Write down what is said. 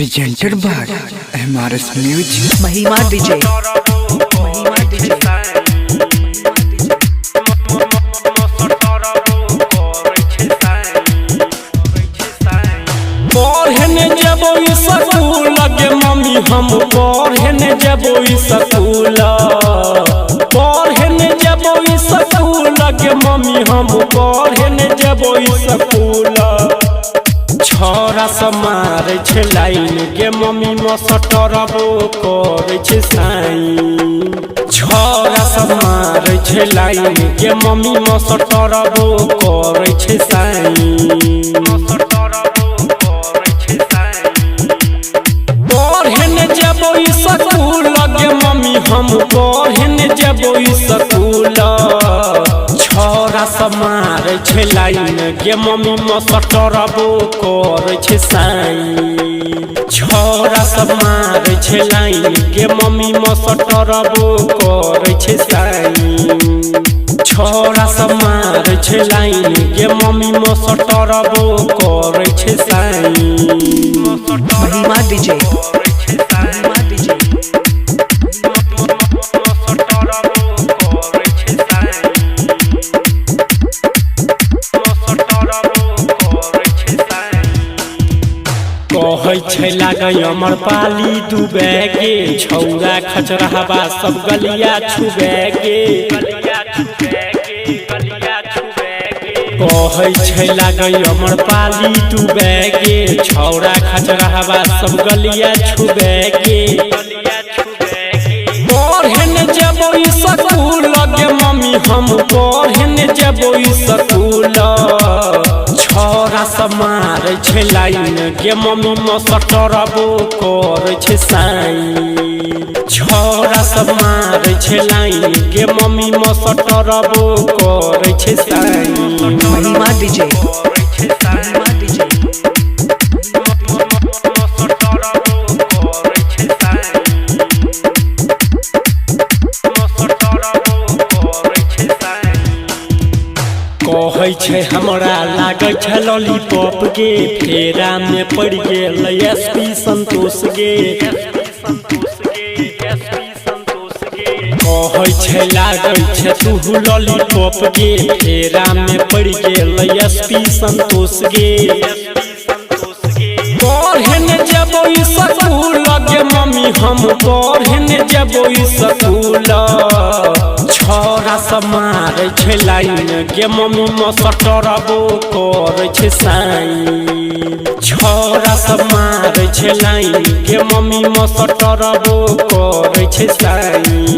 presented by MRS Music. महिमा DJ पढ़ने जबो स्कूल गे मम्मी हम पढ़ने जबो स्कूल पढ़ने जबो स्कूल गे मम्मी हम पढ़ने जबो स्कूल छोरा समार छे लाइन गे मम्मी मस्टरबो करे छे साइन छोरा समार छे लाइन गे मम्मी मस्टरबो करे छे साइन पढ़ने जबो स्कूल गे मम्मी हम पढ़ने जबो स्कूल छोरा समार छे लाइन गे मम्मी मस्टरबो करे छे साइन छोरा समार छे लाइन गे मम्मी मस्टरबो करे छे साइन छोरा समार छे लाइन गे मम्मी मस्टरबो करे छे साइन महिमा डीजे कहै छै लागै हमर पाली डूबे गे छौरा खचरहबा सब गलिया छुबे गे कहै छै लागै हमर पाली डूबे गे छौरा खचरहबा सब गलिया छुबे गे पढ़ने जबो स्कूल गे मम्मी हम पढ़ने जबो स्कूल छोरा समार छे लाइन गे मम्मी मस्टरबो करे छे साइन छोरा समार छे लाइन गे मम्मी मस्टरबो करे छे साइन महिमा डीजे कहै छै हमरा लागै छै लॉलीपॉप गे फेरा में पड़ गेल एसपी संतोष गे कहै छै लागै छै तू लॉलीपॉप गे फेरा में पड़ गेल एसपी संतोष गे पढ़ने जबो स्कूल गे मम्मी हम पढ़ने जबो स्कूल छोरा समार छे लाइन गे मम्मी मस्टरबो करे छे साइन छोरा समार छे लाइन गे मम्मी मस्टरबो करे छे साइन